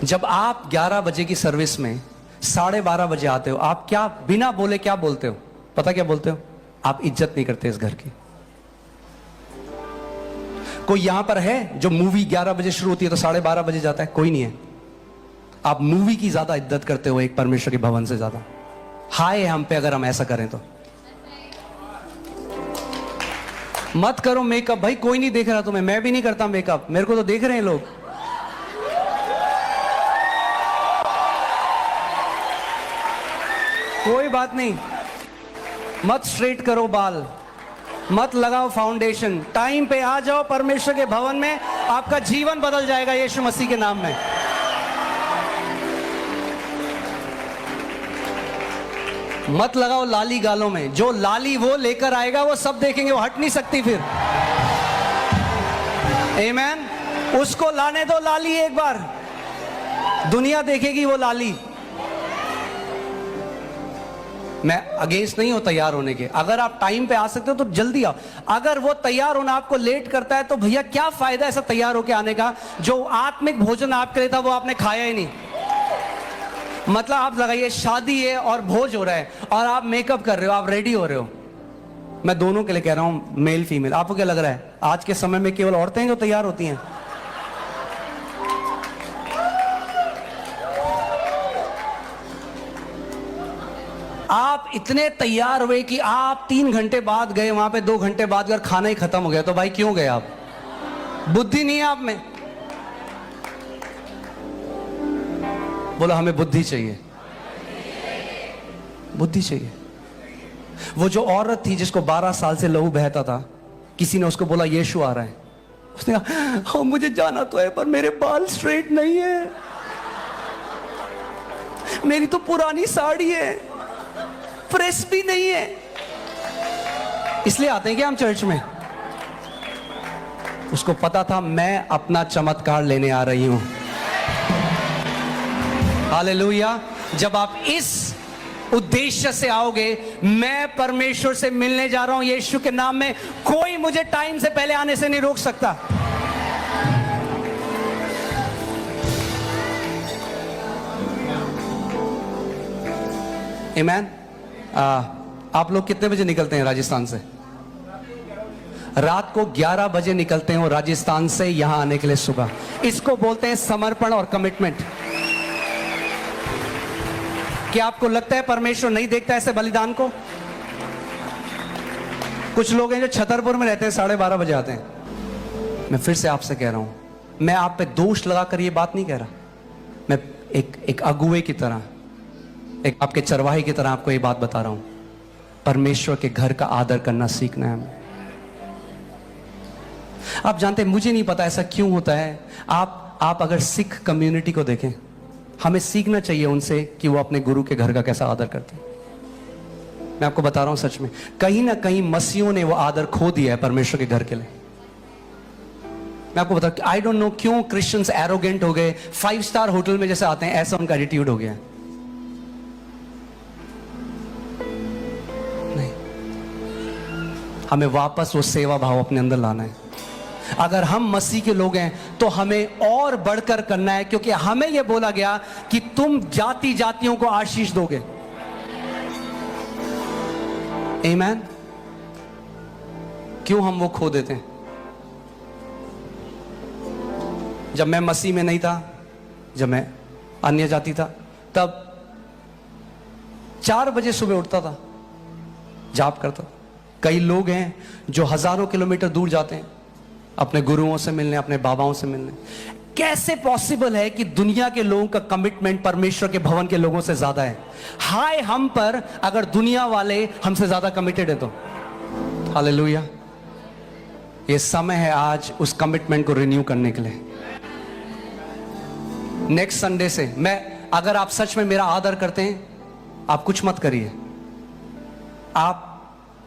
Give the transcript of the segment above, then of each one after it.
जब आप 11 बजे की सर्विस में 12:30 बजे आते हो, आप क्या बिना बोले क्या बोलते हो? पता क्या बोलते हो? आप इज्जत नहीं करते इस घर की। कोई यहां पर है जो मूवी 11 बजे शुरू होती है तो 12:30 बजे जाता है? कोई नहीं है। आप मूवी की ज्यादा इज्जत करते हो एक परमेश्वर के भवन से ज्यादा। हाय हम पे अगर हम ऐसा करें तो। मत करो मेकअप भाई, कोई नहीं देख रहा तुम्हें, मैं भी नहीं करता मेकअप, मेरे को तो देख रहे हैं लोग। कोई बात नहीं, मत स्ट्रेट करो बाल, मत लगाओ फाउंडेशन, टाइम पे आ जाओ परमेश्वर के भवन में, आपका जीवन बदल जाएगा यीशु मसीह के नाम में। मत लगाओ लाली गालों में, जो लाली वो लेकर आएगा वो सब देखेंगे, वो हट नहीं सकती फिर। आमीन। उसको लाने दो लाली, एक बार दुनिया देखेगी वो लाली। मैं अगेंस्ट नहीं हूं तैयार होने के, अगर आप टाइम पे आ सकते हो तो जल्दी आओ। अगर वो तैयार होना आपको लेट करता है तो भैया क्या फायदा ऐसा तैयार होके आने का? जो आत्मिक भोजन आपके लिए था वो आपने खाया ही नहीं। मतलब आप लगाइए शादी है और भोज हो रहा है और आप मेकअप कर रहे हो, आप रेडी हो रहे हो। मैं दोनों के लिए कह रहा हूं, मेल फीमेल। आपको क्या लग रहा है आज के समय में केवल औरतें जो तैयार होती हैं? आप इतने तैयार हुए कि आप 3 घंटे बाद गए वहां पे, 2 घंटे बाद अगर खाना ही खत्म हो गया तो भाई क्यों गए आप? बुद्धि नहीं है आप में। बोलो हमें बुद्धि चाहिए, बुद्धि चाहिए। वो जो औरत थी जिसको 12 साल से लहू बहता था, किसी ने उसको बोला यीशु आ रहा है, उसने कहा हाँ मुझे जाना तो है पर मेरे बाल स्ट्रेट नहीं है, मेरी तो पुरानी साड़ी है, प्रेस भी नहीं है। इसलिए आते हैं क्या हम चर्च में? उसको पता था मैं अपना चमत्कार लेने आ रही हूं। हालेलुया। जब आप इस उद्देश्य से आओगे, मैं परमेश्वर से मिलने जा रहा हूं यीशु के नाम में, कोई मुझे टाइम से पहले आने से नहीं रोक सकता। आमीन। आप लोग कितने बजे निकलते हैं राजस्थान से? रात को 11 बजे निकलते हैं और राजस्थान से यहां आने के लिए सुबह। इसको बोलते हैं समर्पण और कमिटमेंट। क्या आपको लगता है परमेश्वर नहीं देखता ऐसे बलिदान को? कुछ लोग हैं जो छतरपुर में रहते हैं, 12:30 बजे आते हैं। मैं फिर से आपसे कह रहा हूं, मैं आप पे दोष लगाकर ये बात नहीं कह रहा, मैं एक अगुवे की तरह, एक आपके चरवाहे की तरह आपको ये बात बता रहा हूं। परमेश्वर के घर का आदर करना सीखना है हमें। आप जानते हैं, मुझे नहीं पता ऐसा क्यों होता है। आप अगर सिख कम्युनिटी को देखें, हमें सीखना चाहिए उनसे कि वो अपने गुरु के घर का कैसा आदर करते हैं। मैं आपको बता रहा हूं सच में, कहीं ना कहीं मसीहों ने वो आदर खो दिया है परमेश्वर के घर के लिए। मैं आपको बता, आई डोंट नो क्यों क्रिश्चियंस एरोगेंट हो गए, 5 स्टार होटल में जैसे आते हैं ऐसा उनका एटीट्यूड हो गया है। नहीं, हमें वापस वो सेवा भाव अपने अंदर लाना है। अगर हम मसीह के लोग हैं तो हमें और बढ़कर करना है, क्योंकि हमें यह बोला गया कि तुम जाति जातियों को आशीष दोगे। आमीन। क्यों हम वो खो देते हैं? जब मैं मसीह में नहीं था, जब मैं अन्य जाति था, तब 4 बजे सुबह उठता था, जाप करता। कई लोग हैं जो हजारों किलोमीटर दूर जाते हैं अपने गुरुओं से मिलने, अपने बाबाओं से मिलने। कैसे पॉसिबल है कि दुनिया के लोगों का कमिटमेंट परमेश्वर के भवन के लोगों से ज्यादा है? हाय हम पर अगर दुनिया वाले हमसे ज्यादा कमिटेड है तो। हालेलुया। ये समय है आज उस कमिटमेंट को रिन्यू करने के लिए। नेक्स्ट संडे से अगर आप सच में मेरा आदर करते हैं, आप कुछ मत करिए। आप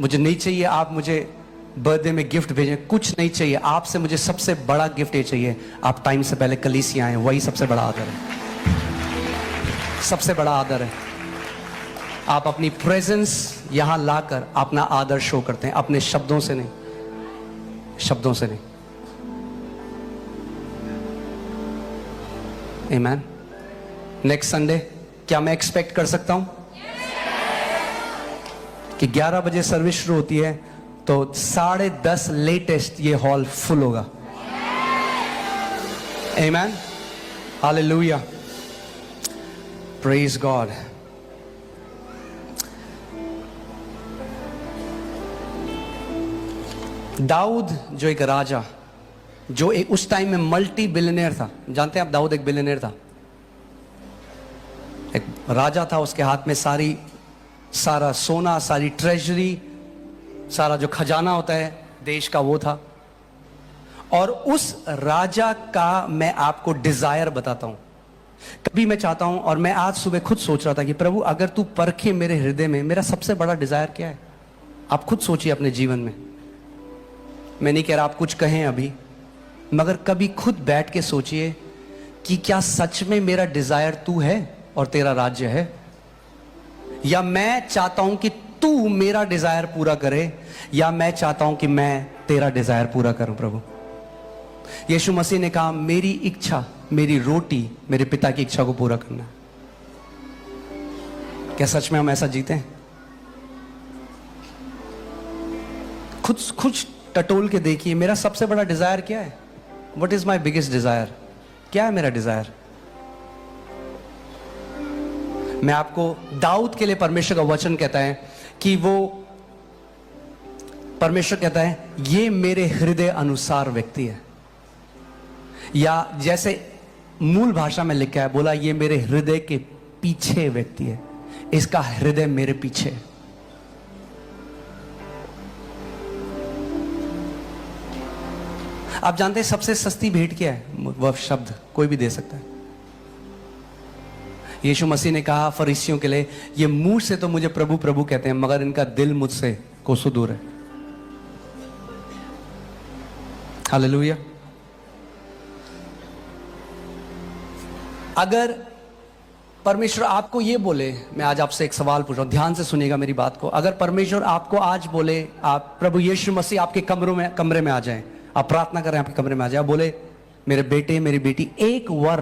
मुझे नहीं चाहिए आप मुझे बर्थडे में गिफ्ट भेजें, कुछ नहीं चाहिए आपसे। मुझे सबसे बड़ा गिफ्ट ये चाहिए, आप टाइम से पहले कलीसिया आए, वही सबसे बड़ा आदर है। सबसे बड़ा आदर है आप अपनी प्रेजेंस यहां लाकर अपना आदर शो करते हैं, अपने शब्दों से नहीं, शब्दों से नहीं। आमीन। नेक्स्ट संडे क्या मैं एक्सपेक्ट कर सकता हूं कि 11 बजे सर्विस शुरू होती है तो 10:30 लेटेस्ट ये हॉल फुल होगा? आमेन, हालेलुया, प्रेज गॉड। दाऊद जो एक राजा, जो एक उस टाइम में मल्टी बिलियनियर था, जानते हैं आप, दाऊद एक बिलियनियर था, एक राजा था, उसके हाथ में सारा सोना, सारी ट्रेजरी, सारा जो खजाना होता है देश का वो था। और उस राजा का मैं आपको डिजायर बताता हूं। कभी मैं चाहता हूं, और मैं आज सुबह खुद सोच रहा था कि प्रभु अगर तू परखे मेरे हृदय में, मेरा सबसे बड़ा डिजायर क्या है? आप खुद सोचिए अपने जीवन में। मैं नहीं कह रहा आप कुछ कहें अभी, मगर कभी खुद बैठ के सोचिए कि क्या सच में मेरा डिजायर तू है और तेरा राज्य है, या मैं चाहता हूं कि तू मेरा डिजायर पूरा करे, या मैं चाहता हूं कि मैं तेरा डिजायर पूरा करूं। प्रभु यीशु मसीह ने कहा मेरी इच्छा, मेरी रोटी मेरे पिता की इच्छा को पूरा करना। क्या सच में हम ऐसा जीते हैं? खुद टटोल के देखिए, मेरा सबसे बड़ा डिजायर क्या है? What is my biggest desire? क्या है मेरा डिजायर? मैं आपको, दाऊद के लिए परमेश्वर का वचन कहता है कि वो, परमेश्वर कहता है ये मेरे हृदय अनुसार व्यक्ति है, या जैसे मूल भाषा में लिखा है, बोला ये मेरे हृदय के पीछे व्यक्ति है, इसका हृदय मेरे पीछे है। आप जानते हैं सबसे सस्ती भेंट क्या है? वह शब्द कोई भी दे सकता है। यीशु मसीह ने कहा फरीसियों के लिए, ये मुंह से तो मुझे प्रभु प्रभु कहते हैं, मगर इनका दिल मुझसे कोसों दूर है। हालेलुया। अगर परमेश्वर आपको ये बोले, मैं आज आपसे एक सवाल पूछ रहा हूं, ध्यान से सुनिएगा मेरी बात को। अगर परमेश्वर आपको आज बोले, आप प्रभु यीशु मसीह आपके कमरे में आ जाएं, आप प्रार्थना करें, आपके कमरे में आ जाए, बोले मेरे बेटे मेरी बेटी, एक वर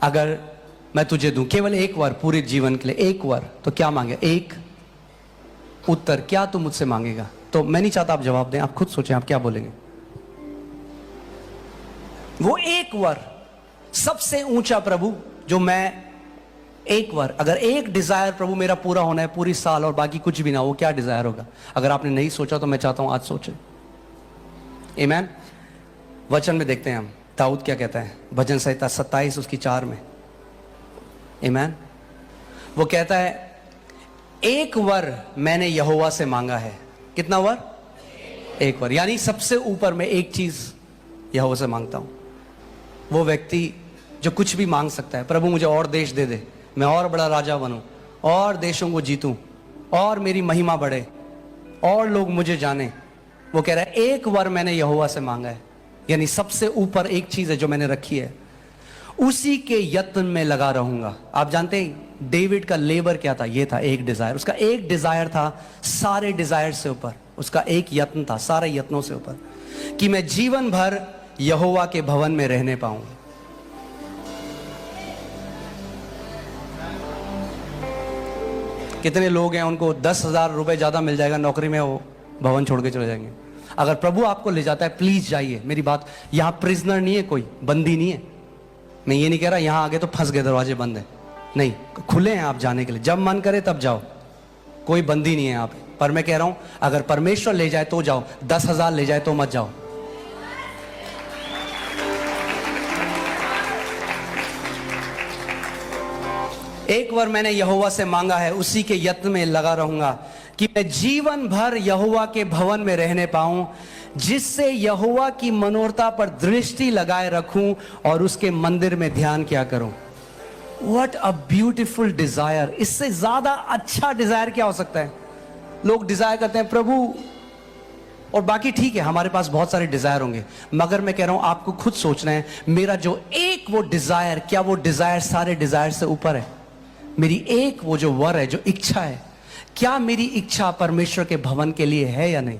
अगर मैं तुझे दूं, केवल एक वर पूरे जीवन के लिए, एक वर, तो क्या मांगे? एक उत्तर, क्या तू मुझसे मांगेगा? तो मैं नहीं चाहता आप जवाब दें, आप खुद सोचें आप क्या बोलेंगे। वो एक वर सबसे ऊंचा प्रभु, जो मैं एक वर, अगर एक डिजायर प्रभु मेरा पूरा होना है पूरी साल और बाकी कुछ भी ना, वो क्या डिजायर होगा? अगर आपने नहीं सोचा तो मैं चाहता हूं आज सोचें। आमीन। वचन में देखते हैं हम दाऊद क्या कहता है, भजन संहिता 27 उसकी 4 में। आमीन। वो कहता है एक वर मैंने यहोवा से मांगा है। कितना वर? एक वर, यानी सबसे ऊपर मैं एक चीज यहोवा से मांगता हूं। वो व्यक्ति जो कुछ भी मांग सकता है, प्रभु मुझे और देश दे दे, मैं और बड़ा राजा बनूं, और देशों को जीतूं, और मेरी महिमा बढ़े, और लोग मुझे जाने। वो कह रहा है एक वर मैंने यहोवा से मांगा है, यानी सबसे ऊपर एक चीज है जो मैंने रखी है, उसी के यत्न में लगा रहूंगा। आप जानते हैं डेविड का लेबर क्या था? ये था एक डिजायर, उसका एक डिजायर था सारे डिजायर से ऊपर, उसका एक यत्न था सारे यत्नों से ऊपर, कि मैं जीवन भर यहोवा के भवन में रहने पाऊं। कितने लोग हैं उनको 10,000 रुपए ज्यादा मिल जाएगा नौकरी में, वो भवन छोड़ के चले जाएंगे। अगर प्रभु आपको ले जाता है, प्लीज जाइए। मेरी बात, यहां प्रिजनर नहीं है, कोई बंदी नहीं है। मैं ये नहीं कह रहा यहां आगे तो फंस गए, दरवाजे बंद है, नहीं, खुले हैं आप जाने के लिए, जब मन करे तब जाओ, कोई बंदी नहीं है यहाँ पे। पर मैं कह रहा हूं अगर परमेश्वर ले जाए तो जाओ, 10,000 ले जाए तो मत जाओ। एक बार मैंने यहोवा से मांगा है, उसी के यत्न में लगा रहूंगा, कि मैं जीवन भर यहोवा के भवन में रहने पाऊं, जिससे यहोवा की मनोरथा पर दृष्टि लगाए रखूं और उसके मंदिर में ध्यान किया करूं। What a beautiful desire! इससे ज्यादा अच्छा डिजायर क्या हो सकता है? लोग डिजायर करते हैं प्रभु, और बाकी ठीक है, हमारे पास बहुत सारे डिजायर होंगे, मगर मैं कह रहा हूं आपको खुद सोचना है, मेरा जो एक वो डिजायर, क्या वो डिजायर सारे डिजायर से ऊपर है? मेरी एक वो जो वर है, जो इच्छा है, क्या मेरी इच्छा परमेश्वर के भवन के लिए है या नहीं?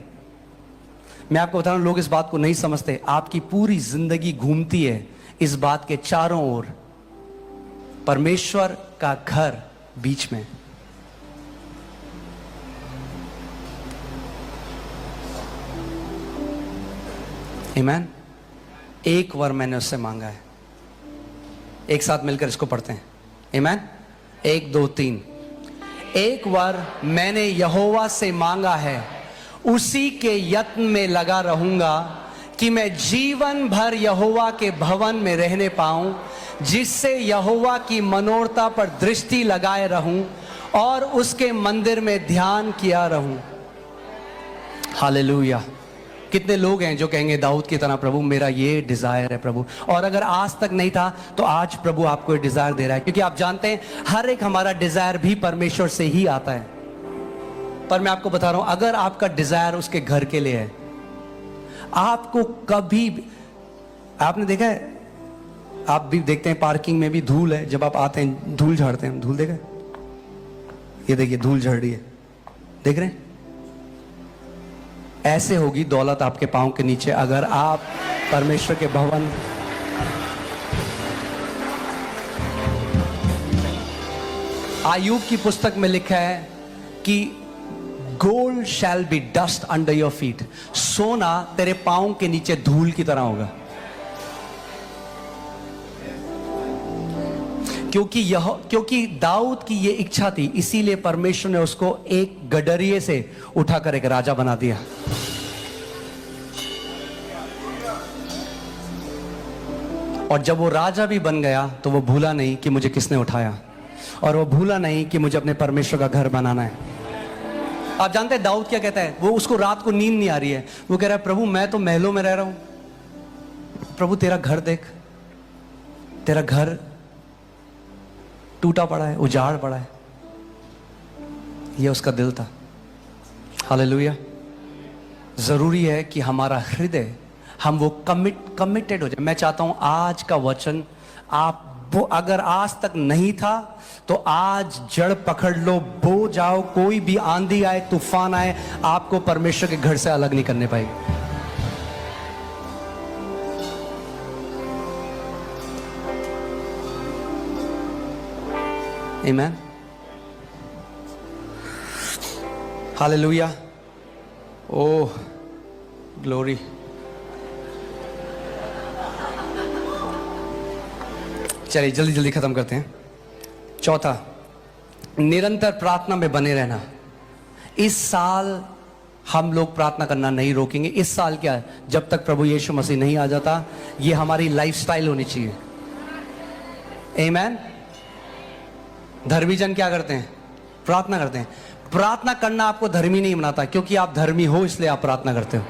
मैं आपको बता रहा हूं, लोग इस बात को नहीं समझते। आपकी पूरी जिंदगी घूमती है इस बात के चारों ओर परमेश्वर का घर बीच में। आमीन। एक बार मैंने उससे मांगा है। एक साथ मिलकर इसको पढ़ते हैं। आमीन। 1 2 3। एक बार मैंने यहोवा से मांगा है, उसी के यत्न में लगा रहूंगा कि मैं जीवन भर यहोवा के भवन में रहने पाऊं, जिससे यहोवा की मनोरथा पर दृष्टि लगाए रहूं और उसके मंदिर में ध्यान किया रहूं। हालेलुया। कितने लोग हैं जो कहेंगे दाऊद की तरह, प्रभु मेरा ये डिजायर है प्रभु। और अगर आज तक नहीं था तो आज प्रभु आपको ये डिजायर दे रहा है, क्योंकि आप जानते हैं हर एक हमारा डिजायर भी परमेश्वर से ही आता है। पर मैं आपको बता रहा हूं, अगर आपका डिजायर उसके घर के लिए है, आपको कभी भी, आपने देखा है, आप भी देखते हैं पार्किंग में भी धूल है, जब आप आते हैं धूल झाड़ते हैं, धूल देखा, ये देखिए धूल झड़ रही है, देख रहे हैं? ऐसे होगी दौलत आपके पांव के नीचे अगर आप परमेश्वर के भवन। आयुब की पुस्तक में लिखा है कि gold shall be dust under your feet, सोना तेरे पांव के नीचे धूल की तरह होगा। क्योंकि दाऊद की ये इच्छा थी, इसीलिए परमेश्वर ने उसको एक गडरिये से उठाकर एक राजा बना दिया। और जब वो राजा भी बन गया तो वो भूला नहीं कि मुझे किसने उठाया, और वो भूला नहीं कि मुझे अपने परमेश्वर का घर बनाना है। आप जानते हैं दाऊद क्या कहता है? वो, उसको रात को नींद नहीं आ रही है, वो कह रहा है प्रभु मैं तो महलों में रह रहा हूं, प्रभु तेरा घर देख, तेरा घर टूटा पड़ा है, उजाड़ पड़ा है। यह उसका दिल था। हालेलुया। जरूरी है कि हमारा हृदय, हम वो कमिटेड हो जाए। मैं चाहता हूं आज का वचन आप वो, अगर आज तक नहीं था तो आज जड़ पकड़ लो, बो जाओ, कोई भी आंधी आए, तूफान आए, आपको परमेश्वर के घर से अलग नहीं करने पाएगी। आमीन। हालेलुया। ओह ग्लोरी। चलिए जल्दी जल्दी खत्म करते हैं। चौथा, निरंतर प्रार्थना में बने रहना। इस साल हम लोग प्रार्थना करना नहीं रोकेंगे। इस साल क्या है, जब तक प्रभु यीशु मसीह नहीं आ जाता, ये हमारी लाइफस्टाइल होनी चाहिए। आमीन। धर्मी जन क्या करते हैं? प्रार्थना करते हैं। प्रार्थना करना आपको धर्मी नहीं बनाता, क्योंकि आप धर्मी हो इसलिए आप प्रार्थना करते हो।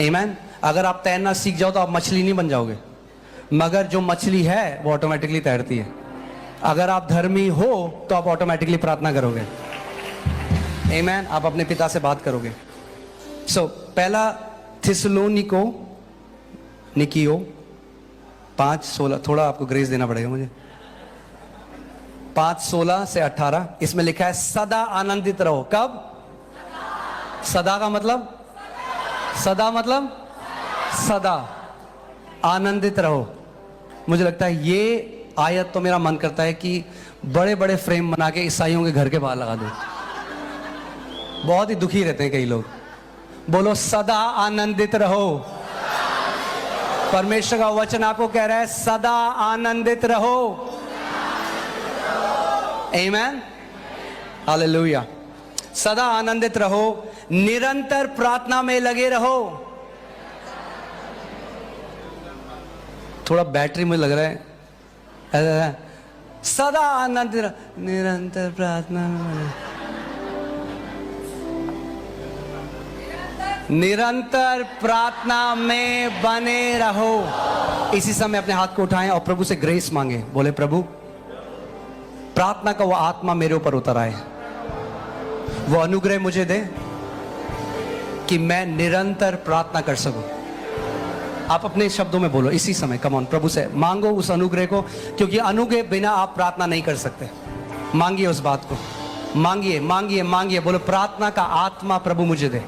आमीन। अगर आप तैरना सीख जाओ तो आप मछली नहीं बन जाओगे, मगर जो मछली है वो ऑटोमेटिकली तैरती है। अगर आप धर्मी हो तो आप ऑटोमेटिकली प्रार्थना करोगे। आमीन। आप अपने पिता से बात करोगे। पहला थिस्सलुनीको निकियो 5:16, थोड़ा आपको ग्रेस देना पड़ेगा मुझे, 5:16 से 18, इसमें लिखा है सदा आनंदित रहो। कब? सदा का मतलब, सदा मतलब सदा आनंदित रहो। मुझे लगता है ये आयत तो मेरा मन करता है कि बड़े बड़े फ्रेम बना के ईसाइयों के घर के बाहर लगा दो। बहुत ही दुखी रहते हैं कई लोग। बोलो सदा आनंदित रहो। परमेश्वर का वचन आपको कह रहा है सदा आनंदित रहो। आमीन। हालेलुया। सदा आनंदित रहो, निरंतर प्रार्थना में लगे रहो। थोड़ा बैटरी में लग रहा है। सदा आनंदित, निरंतर प्रार्थना में, निरंतर प्रार्थना में बने रहो। इसी समय अपने हाथ को उठाएं और प्रभु से ग्रेस मांगे। बोले प्रभु प्रार्थना का वो आत्मा मेरे ऊपर उतर आए, वो अनुग्रह मुझे दे कि मैं निरंतर प्रार्थना कर सकूं। आप अपने शब्दों में बोलो इसी समय। कम ऑन, प्रभु से मांगो उस अनुग्रह को, क्योंकि अनुग्रह बिना आप प्रार्थना नहीं कर सकते। मांगिए उस बात को, मांगिए मांगिए मांगिए। बोलो प्रार्थना का आत्मा प्रभु मुझे दे,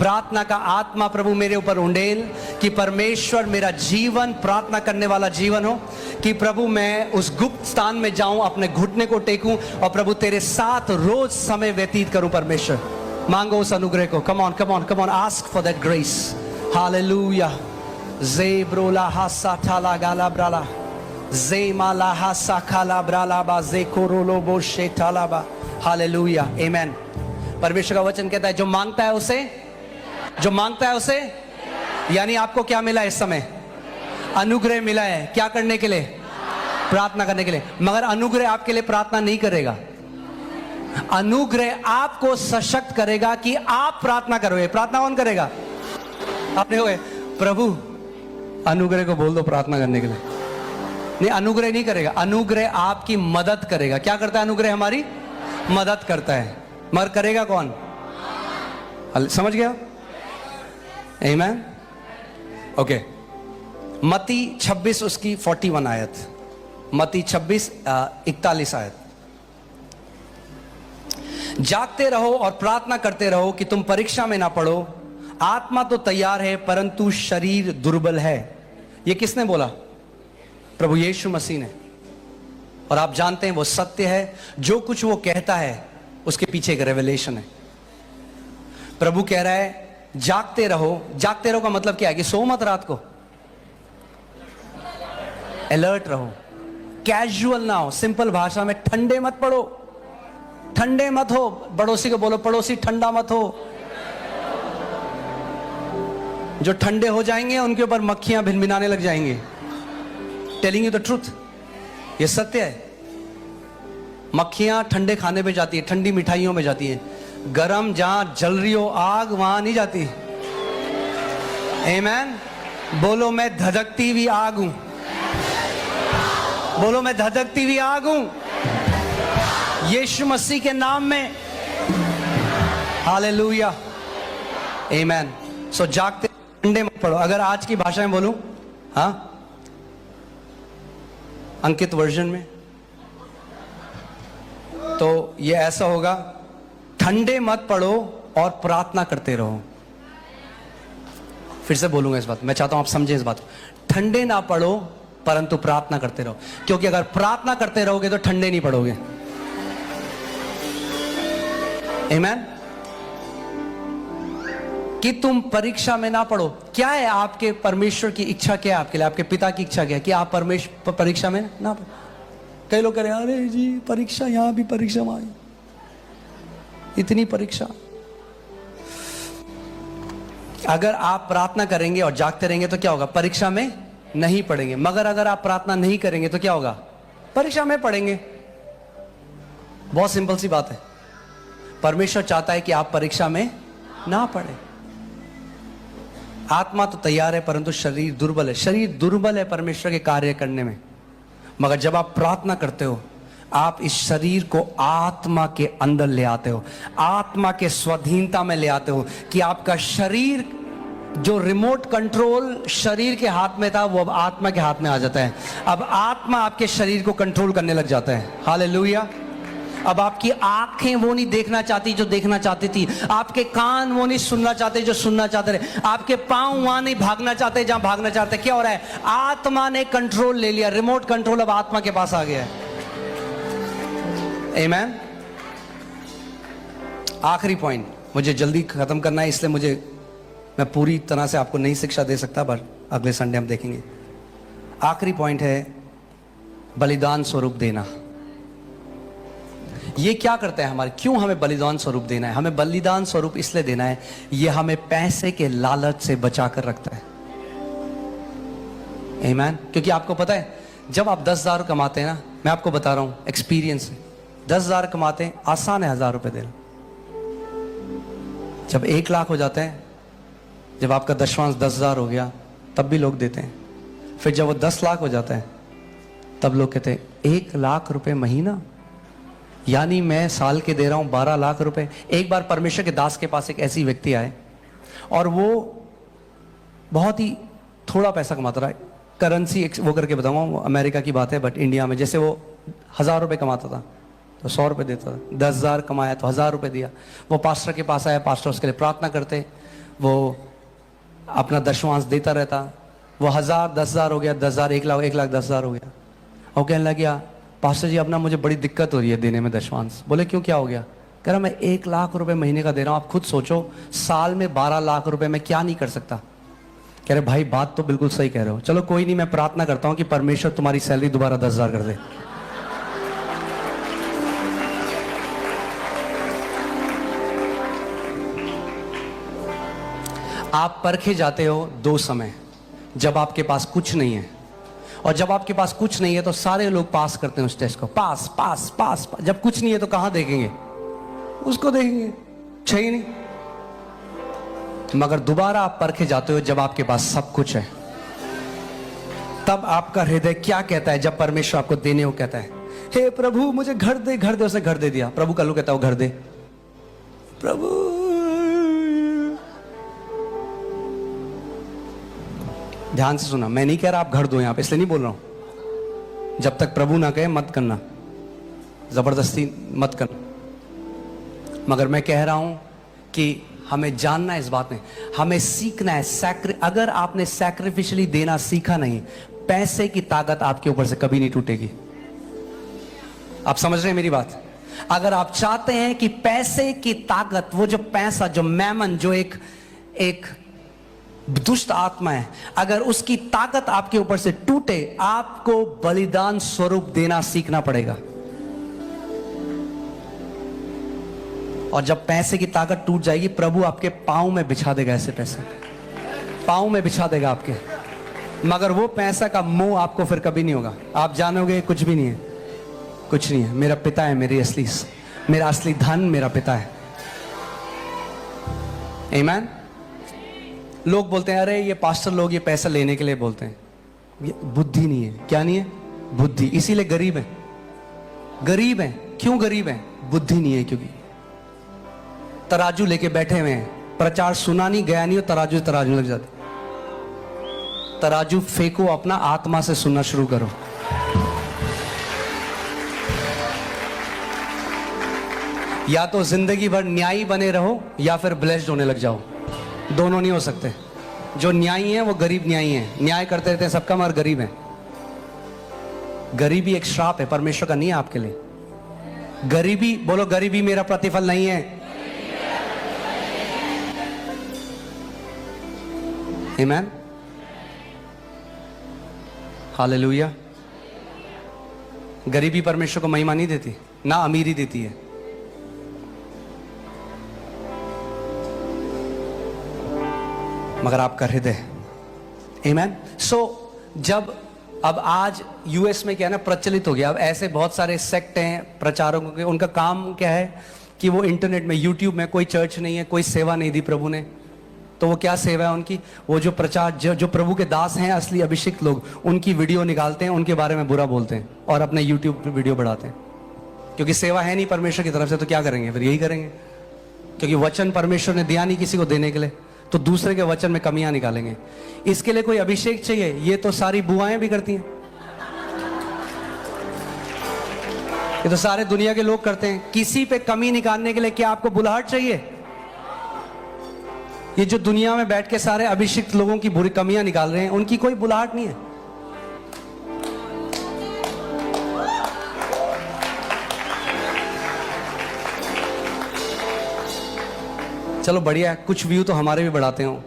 प्रार्थना का आत्मा प्रभु मेरे ऊपर उंडेल, कि परमेश्वर मेरा जीवन प्रार्थना करने वाला जीवन हो, कि प्रभु मैं उस गुप्त स्थान में जाऊं, अपने घुटने को टेकूं और प्रभु तेरे साथ रोज समय व्यतीत करूं। परमेश्वर मांगो उस अनुग्रह को। Come on come on come on, ask for that grace. Hallelujah. जे ब्रोला हासा थाला गाला ब्राला, जे माला हासा खाला ब्राला बा, जे कोरोलो बो शे थाला बा। हालेलुया, आमेन। परमेश्वर का वचन कहता है जो मांगता है उसे, जो मांगता है उसे, यानी आपको क्या मिला इस समय? अनुग्रह मिला है। क्या करने के लिए? प्रार्थना करने के लिए। मगर अनुग्रह आपके लिए प्रार्थना नहीं करेगा। अनुग्रह आपको सशक्त करेगा कि आप प्रार्थना करोगे। प्रार्थना कौन करेगा? आपने हो गए प्रभु अनुग्रह को बोल दो प्रार्थना करने के लिए। नहीं, अनुग्रह नहीं करेगा। अनुग्रह आपकी मदद करेगा। क्या करता है अनुग्रह? हमारी मदद करता है। मगर करेगा कौन? समझ गया? आमीन। ओके, मत्ती 26 उसकी 41 आयत, मत्ती 26 41 आयत। जागते रहो और प्रार्थना करते रहो कि तुम परीक्षा में ना पड़ो। आत्मा तो तैयार है परंतु शरीर दुर्बल है। ये किसने बोला? प्रभु यीशु मसीह ने। और आप जानते हैं वो सत्य है। जो कुछ वो कहता है उसके पीछे एक रेवलेशन है। प्रभु कह रहा है जागते रहो। जागते रहो का मतलब क्या है? कि सो मत रात को, अलर्ट रहो, कैजुअल ना हो। सिंपल भाषा में, ठंडे मत पड़ो, ठंडे मत हो। पड़ोसी को बोलो, पड़ोसी ठंडा मत हो। जो ठंडे हो जाएंगे उनके ऊपर मक्खियां भिनभिनाने लग जाएंगी। टेलिंग यू द ट्रूथ, ये सत्य है। मक्खियां ठंडे खाने पे जाती है, ठंडी मिठाइयों में जाती है। गरम जहां जल रही हो आग वहां नहीं जाती। आमीन। बोलो मैं धधकती हुई आग हूं। बोलो मैं धधकती हुई आग हूं यीशु मसीह के नाम में। हालेलुया, आमीन। सो जागते ठंडे मत पड़ो। अगर आज की भाषा में बोलूं, हाँ, अंकित वर्जन में, तो ये ऐसा होगा, ठंडे मत पड़ो और प्रार्थना करते रहो। फिर से बोलूंगा इस बात, मैं चाहता हूं आप समझें इस बात को। ठंडे ना पड़ो परंतु प्रार्थना करते रहो। क्योंकि अगर प्रार्थना करते रहोगे तो ठंडे नहीं पड़ोगे। आमीन। कि तुम परीक्षा में ना पड़ो। क्या है आपके परमेश्वर की इच्छा? क्या है आपके लिए? आपके पिता की इच्छा क्या है? कि आप परमेश्वर परीक्षा में ना पड़ो। कई लोग कह रहे हैं अरे जी परीक्षा, यहां भी परीक्षा में आई, इतनी परीक्षा। अगर आप प्रार्थना करेंगे और जागते रहेंगे तो क्या होगा? परीक्षा में नहीं पढ़ेंगे। मगर अगर आप प्रार्थना नहीं करेंगे तो क्या होगा? परीक्षा में पढ़ेंगे। बहुत सिंपल सी बात है। परमेश्वर चाहता है कि आप परीक्षा में ना पढ़े। आत्मा तो तैयार है परंतु शरीर दुर्बल है। शरीर दुर्बल है परमेश्वर के कार्य करने में। मगर जब आप प्रार्थना करते हो, आप इस शरीर को आत्मा के अंदर ले आते हो, आत्मा के स्वाधीनता में ले आते हो, कि आपका शरीर, जो रिमोट कंट्रोल शरीर के हाथ में था, वो अब आत्मा के हाथ में आ जाता है। अब आत्मा आपके शरीर को कंट्रोल करने लग जाता है। हालेलुया। अब आपकी आंखें वो नहीं देखना चाहती जो देखना चाहती थी, आपके कान वो नहीं सुनना चाहते जो सुनना चाहते रहे, आपके पांव वहां नहीं भागना चाहते जहां भागना चाहते। क्या हो रहा है? आत्मा ने कंट्रोल ले लिया। रिमोट कंट्रोल अब आत्मा के पास आ गया है। आमीन। आखिरी पॉइंट, मुझे जल्दी खत्म करना है, इसलिए मैं पूरी तरह से आपको नहीं शिक्षा दे सकता, पर अगले संडे हम देखेंगे। आखिरी पॉइंट है बलिदान स्वरूप देना। ये क्या करता है हमारे? क्यों हमें बलिदान स्वरूप देना है? हमें बलिदान स्वरूप इसलिए देना है, ये हमें पैसे के लालच से बचाकर रखता है। आमीन। क्योंकि आपको पता है, जब आप 10,000 कमाते हैं ना, मैं आपको बता रहा हूं एक्सपीरियंस से, 10,000 कमाते हैं, आसान है 1,000 रुपए देना। जब 1 लाख हो जाते हैं, जब आपका दशवांश 10,000 हो गया, तब भी लोग देते हैं। फिर जब वो 10 लाख हो जाता है, तब लोग कहते हैं 1 लाख रुपए महीना, यानी मैं साल के दे रहा हूं 12 लाख रुपए। एक बार परमेश्वर के दास के पास एक ऐसी व्यक्ति आए और वो बहुत ही थोड़ा पैसा कमाता रहा। करेंसी वो करके बताऊंगा, अमेरिका की बात है, बट इंडिया में जैसे वो 1,000 रुपए कमाता था तो 100 रुपए देता था। 10,000 कमाया तो 1,000 रुपए दिया। वो पास्टर के पास आया, पास्टर उसके लिए प्रार्थना करते, वो अपना दशवांश देता रहता। वो 1000, 10,000 हो गया, 10,000, 1,00,000, 1,10,000 हो गया। और कहने लग गया, पास्टर जी अपना मुझे बड़ी दिक्कत हो रही है देने में दशवांश। बोले क्यों, क्या हो गया? कह रहा मैं 1,00,000 रुपए महीने का दे रहा हूं, आप खुद सोचो साल में 12 लाख रुपए मैं क्या नहीं कर सकता। कह रहे भाई बात तो बिल्कुल सही कह रहे हो, चलो कोई नहीं, मैं प्रार्थना करता हूं कि परमेश्वर तुम्हारी सैलरी दोबारा 10,000 कर दे। आप परखे जाते हो दो समय, जब आपके पास कुछ नहीं है, और जब आपके पास कुछ नहीं है तो सारे लोग पास करते हैं उस टेस्ट को, पास पास पास, पास। जब कुछ नहीं है तो कहां देखेंगे? उसको देखेंगे, चाहिए नहीं। मगर दोबारा आप परखे जाते हो जब आपके पास सब कुछ है। तब आपका हृदय क्या कहता है? जब परमेश्वर आपको देने को कहता है, हे प्रभु मुझे घर दे, घर दे। उसने घर दे दिया। प्रभु कल्लू कहता है वो घर दे। प्रभु ध्यान से सुना, मैं नहीं कह रहा आप घर दो यहां पे, इसलिए नहीं बोल रहा हूं। जब तक प्रभु ना कहे मत करना, जबरदस्ती मत करना। मगर मैं कह रहा हूं कि हमें जानना है इस बात में, हमें सीखना है। अगर आपने सैक्रिफिशियली देना सीखा नहीं, पैसे की ताकत आपके ऊपर से कभी नहीं टूटेगी। आप समझ रहे हैं मेरी बात? अगर आप चाहते हैं कि पैसे की ताकत, वो जो पैसा, जो मैमन, जो एक दुष्ट आत्मा है, अगर उसकी ताकत आपके ऊपर से टूटे, आपको बलिदान स्वरूप देना सीखना पड़ेगा। और जब पैसे की ताकत टूट जाएगी, प्रभु आपके पांव में बिछा देगा, ऐसे पैसे पांव में बिछा देगा आपके। मगर वो पैसा का मोह आपको फिर कभी नहीं होगा। आप जानोगे कुछ भी नहीं है, कुछ नहीं है, मेरा पिता है, मेरा असली धन मेरा पिता है। आमीन। लोग बोलते हैं अरे ये पास्टर लोग ये पैसा लेने के लिए बोलते हैं, ये बुद्धि नहीं है। क्या नहीं है? बुद्धि। इसीलिए गरीब है, गरीब है। क्यों गरीब है? बुद्धि नहीं है। क्योंकि तराजू लेके बैठे हुए हैं, प्रचार सुना नहीं, गया नहीं, तराजू लग जाते। तराजू फेंको, अपना आत्मा से सुनना शुरू करो। या तो जिंदगी भर न्यायी बने रहो या फिर ब्लेस्ड होने लग जाओ, दोनों नहीं हो सकते। जो न्यायी हैं वो गरीब न्यायी हैं, न्याय करते रहते हैं सबका, मगर गरीब हैं। गरीबी एक श्राप है, परमेश्वर का नहीं है आपके लिए। गरीबी, बोलो गरीबी मेरा प्रतिफल नहीं है। आमीन, हालेलुया। गरीबी परमेश्वर को महिमा नहीं देती, ना अमीरी देती है। मगर आपका हृदय। आमीन। जब अब आज यूएस में क्या है ना, प्रचलित हो गया, अब ऐसे बहुत सारे सेक्ट हैं प्रचारकों के, उनका काम क्या है कि वो इंटरनेट में, यूट्यूब में, कोई चर्च नहीं है, कोई सेवा नहीं दी प्रभु ने, तो वो क्या सेवा है उनकी? वो जो प्रचार, जो प्रभु के दास हैं, असली अभिषिक्त लोग, उनकी वीडियो निकालते हैं, उनके बारे में बुरा बोलते हैं और अपने यूट्यूब पे वीडियो बढ़ाते हैं। क्योंकि सेवा है नहीं परमेश्वर की तरफ से, तो क्या करेंगे फिर? यही करेंगे। क्योंकि वचन परमेश्वर ने दिया नहीं किसी को देने के लिए, तो दूसरे के वचन में कमियां निकालेंगे। इसके लिए कोई अभिषेक चाहिए? ये तो सारी बुआएं भी करती हैं, ये तो सारे दुनिया के लोग करते हैं। किसी पे कमी निकालने के लिए क्या आपको बुलाहट चाहिए? ये जो दुनिया में बैठ के सारे अभिषिक्त लोगों की बुरी कमियां निकाल रहे हैं, उनकी कोई बुलाहट नहीं है। चलो बढ़िया, कुछ व्यू तो हमारे भी बढ़ाते हो।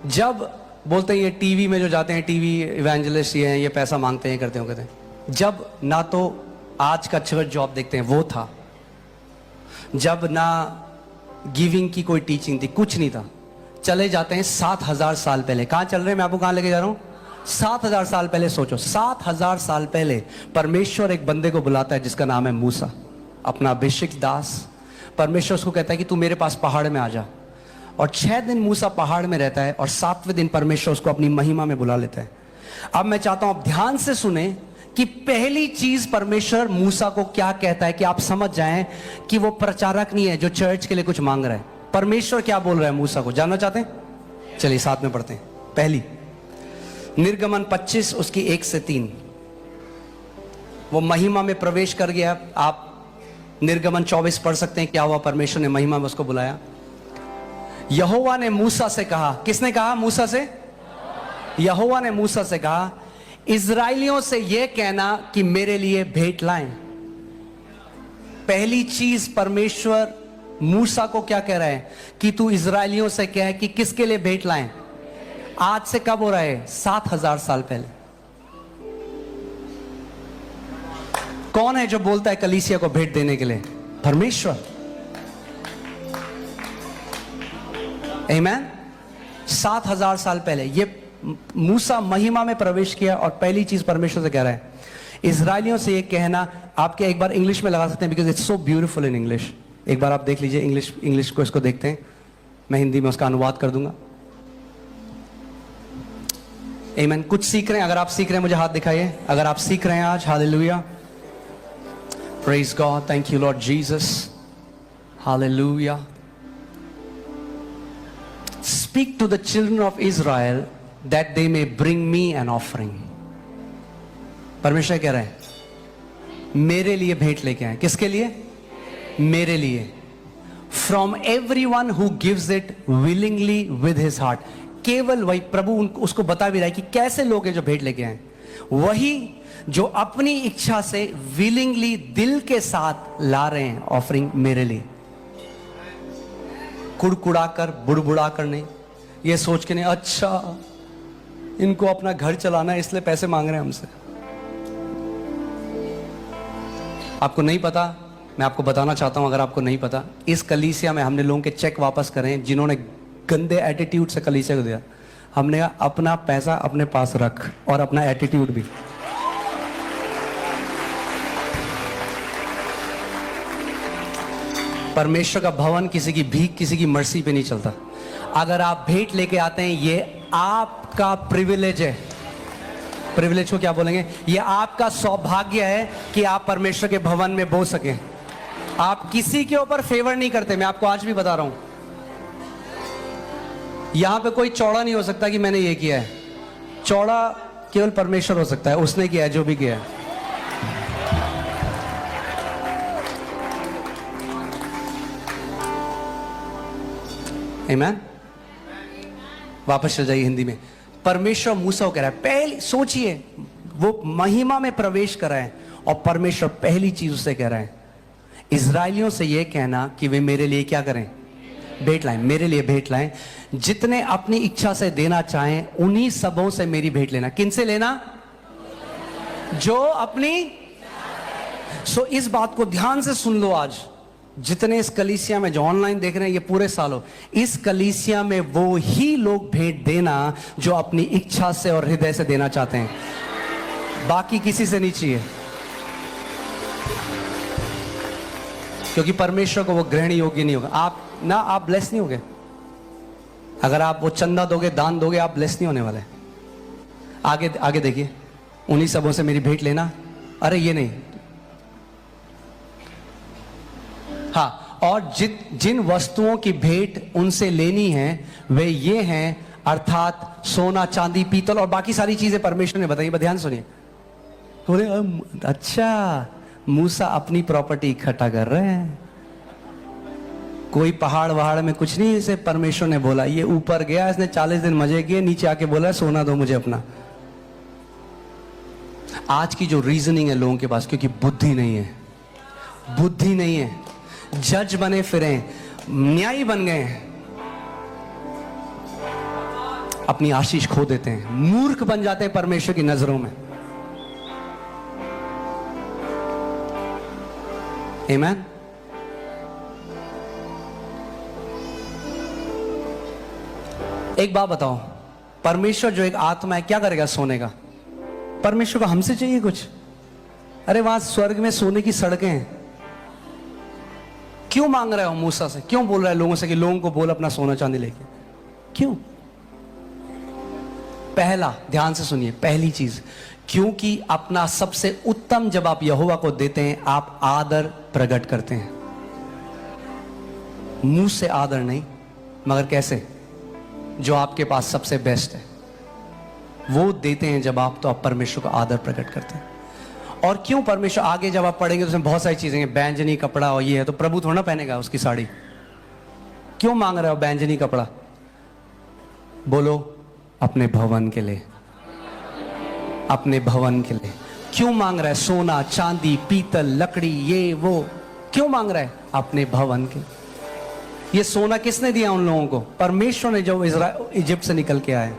जब बोलते हैं ये टीवी में जो जाते हैं, टीवी इवेंजलिस्ट ये हैं, ये पैसा मांगते हैं, करते हो, कहते हैं। जब ना तो आज का चर्च जो आप देखते हैं वो था, जब ना गिविंग की कोई टीचिंग थी, कुछ नहीं था। चले जाते हैं 7,000 साल पहले। कहां चल रहे हैं? मैं आपको कहां लेके जा रहा हूं? 7,000 साल पहले। सोचो, 7,000 साल पहले परमेश्वर एक बंदे को बुलाता है जिसका नाम है मूसा, अपना अभिषिक्त दास। परमेश्वर उसको कहता है कि तू मेरे पास पहाड़ में आ जा। और 6 दिन मूसा पहाड़ में रहता है और 7वें दिन परमेश्वर उसको अपनी महिमा में बुला लेता है। अब मैं चाहता हूं आप ध्यान से सुने कि पहली चीज परमेश्वर मूसा को क्या कहता है, कि आप समझ जाएं कि वो प्रचारक नहीं है जो चर्च के लिए कुछ मांग रहा है। परमेश्वर क्या बोल रहा है मूसा को, जानना चाहते हैं? चलिए साथ में पढ़ते हैं। पहली, निर्गमन 25 उसकी 1 से 3। वो महिमा में प्रवेश कर गया। आप निर्गमन 24 पढ़ सकते हैं, क्या हुआ, परमेश्वर ने महिमा में उसको बुलाया। यहोवा ने मूसा से कहा, किसने कहा? मूसा से। यहोवा ने मूसा से कहा, इजराइलियों से यह कहना कि मेरे लिए भेंट लाएं। पहली चीज परमेश्वर मूसा को क्या कह रहा है कि तू इजराइलियों से कह कि किसके लिए भेंट लाएं। आज से कब हो रहा है? 7000 साल पहले। कौन है जो बोलता है कलीसिया को भेंट देने के लिए? परमेश्वर। आमीन। 7000 साल पहले ये मूसा महिमा में प्रवेश किया और पहली चीज परमेश्वर से कह रहा है इजराइलियों से ये कहना। आपके एक बार इंग्लिश में लगा सकते हैं, because it's so beautiful in English. एक बार आप देख लीजिए इंग्लिश को, इसको देखते हैं। मैं हिंदी में उसका अनुवाद कर दूंगा। आमीन। कुछ सीख रहे हैं? अगर आप सीख रहे हैं मुझे हाथ दिखाइए। अगर आप सीख रहे हैं आज, hallelujah, praise God, thank you Lord Jesus, hallelujah. Speak to the children of Israel that they may bring me an offering. परमेश्वर कह रहे हैं मेरे लिए भेंट लेके आए। किसके लिए? मेरे लिए। From everyone who gives it willingly with his heart. केवल वही, प्रभु उसको बता भी रहा है कि कैसे लोग हैं जो भेंट लेके आए। वही जो अपनी इच्छा से willingly दिल के साथ ला रहे हैं ऑफरिंग मेरे लिए। कुड़कुड़ाकर, बुड़बुड़ाकर नहीं, ये सोच के नहीं अच्छा इनको अपना घर चलाना है इसलिए पैसे मांग रहे हैं हमसे। आपको नहीं पता, मैं आपको बताना चाहता हूं, अगर आपको नहीं पता, इस कलीसिया में हमने लोगों के चेक वापस करे जिन्होंने गंदे एटीट्यूड से कलीसिया को दिया। हमने अपना पैसा अपने पास रख और अपना एटीट्यूड भी। परमेश्वर का भवन किसी की भीख, किसी की मर्सी पे नहीं चलता। अगर आप भेंट लेके आते हैं, ये आपका प्रिविलेज है। प्रिविलेज को क्या बोलेंगे? ये आपका सौभाग्य है कि आप परमेश्वर के भवन में बोल सकें। आप किसी के ऊपर फेवर नहीं करते। मैं आपको आज भी बता रहा हूं, यहां पे कोई चौड़ा नहीं हो सकता कि मैंने ये किया है। चौड़ा केवल परमेश्वर हो सकता है, उसने किया है जो भी किया है। आमीन। वापस चल जाइए हिंदी में। परमेश्वर मूसा को कह रहा है, पहले सोचिए, वो महिमा में प्रवेश कर रहा है और परमेश्वर पहली चीज उससे कह रहा है इजराइलियों से यह कहना कि वे मेरे लिए क्या करें? भेंट लाएं। मेरे लिए भेंट लाएं। जितने अपनी इच्छा से देना चाहें उन्हीं सबों से मेरी भेंट लेना। किन से लेना? जो अपनी। इस बात को ध्यान से सुन लो। आज जितने इस कलीसिया में जो ऑनलाइन देख रहे हैं, ये पूरे सालों इस कलीसिया में वो ही लोग भेंट देना जो अपनी इच्छा से और हृदय से देना चाहते हैं, बाकी किसी से नहीं चाहिए। क्योंकि परमेश्वर को वो ग्रहण योग्य नहीं होगा। आप ब्लेस नहीं होगे। अगर आप वो चंदा दोगे, दान दोगे, आप ब्लेस नहीं होने वाले। आगे देखिए, उन्हीं सबों से मेरी भेंट लेना। अरे ये नहीं, हाँ, और जिन वस्तुओं की भेंट उनसे लेनी है वे ये हैं, अर्थात सोना, चांदी, पीतल और बाकी सारी चीजें परमेश्वर ने बताई। ध्यान सुनिए। बोले अच्छा, मूसा अपनी प्रॉपर्टी इकट्ठा कर रहे हैं। कोई पहाड़ वहाड़ में कुछ नहीं, इसे परमेश्वर ने बोला। ये ऊपर गया, इसने 40 दिन मजे किए, नीचे आके बोला सोना दो मुझे अपना। आज की जो रीजनिंग है लोगों के पास, क्योंकि बुद्धि नहीं है, बुद्धि नहीं है, जज बने फिरे, न्यायी बन गए हैं, अपनी आशीष खो देते हैं, मूर्ख बन जाते हैं परमेश्वर की नजरों में। आमीन। एक बात बताओ, परमेश्वर जो एक आत्मा है क्या करेगा सोने का? परमेश्वर को हमसे चाहिए कुछ? अरे वहां स्वर्ग में सोने की सड़कें हैं। क्यों मांग रहे हो मूसा से? क्यों बोल रहा है लोगों से कि लोगों को बोल अपना सोना चांदी लेके? क्यों? पहला, ध्यान से सुनिए, पहली चीज, क्योंकि अपना सबसे उत्तम जब आप यहोवा को देते हैं, आप आदर प्रकट करते हैं। मुंह से आदर नहीं, मगर कैसे? जो आपके पास सबसे बेस्ट है वो देते हैं जब आप, तो आप परमेश्वर को आदर प्रकट करते हैं। और क्यों परमेश्वर, आगे जब आप पढ़ेंगे तो उसमें बहुत सारी चीजें हैं, बैंजनी कपड़ा और ये है, तो प्रभु थोड़ा ना पहनेगा उसकी साड़ी। क्यों मांग रहे हो बैंजनी कपड़ा? बोलो अपने भवन के लिए, अपने भवन के लिए। क्यों मांग रहा है सोना चांदी पीतल लकड़ी ये वो? क्यों मांग रहा है? अपने भवन के। ये सोना किसने दिया उन लोगों को? परमेश्वर ने, जो इजिप्ट से निकल के आए।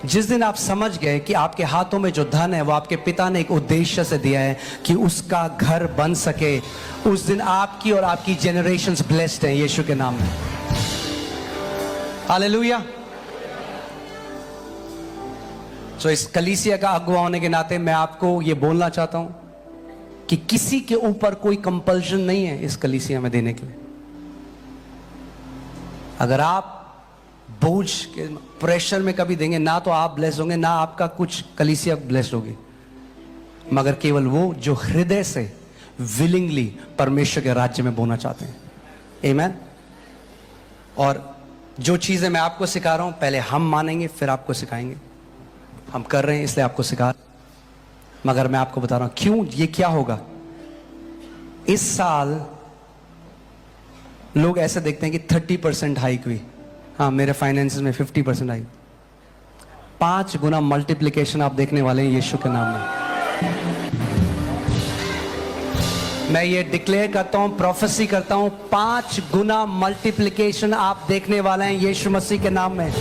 जिस दिन आप समझ गए कि आपके हाथों में जो धन है वो आपके पिता ने एक उद्देश्य से दिया है कि उसका घर बन सके, उस दिन आपकी और आपकी जनरेशंस ब्लेस्ड हैं यीशु के नाम में। हालेलुया। तो इस कलीसिया का अगुवा होने के नाते मैं आपको ये बोलना चाहता हूं कि किसी के ऊपर कोई कंपल्शन नहीं है इस कलीसिया में देने के लिए। अगर आप बोझ के प्रेशर में कभी देंगे ना तो आप ब्लेस होंगे, ना आपका कुछ कलीसिया ब्लेस्ड होगी, मगर केवल वो जो हृदय से विलिंगली परमेश्वर के राज्य में बोना चाहते हैं। आमीन। और जो चीजें मैं आपको सिखा रहा हूं पहले हम मानेंगे फिर आपको सिखाएंगे। हम कर रहे हैं इसलिए आपको सिखा, मगर मैं आपको बता रहा हूं क्यों ये क्या होगा। इस साल लोग ऐसे देखते हैं कि 30% हाइक हुई, हाँ मेरे फाइनेंसेस में 50% आई। 5 गुना मल्टीप्लिकेशन आप देखने वाले हैं यीशु के नाम में। मैं ये डिक्लेयर करता हूं, प्रोफेसी करता हूं, 5 गुना मल्टीप्लिकेशन आप देखने वाले हैं यीशु मसीह के नाम में।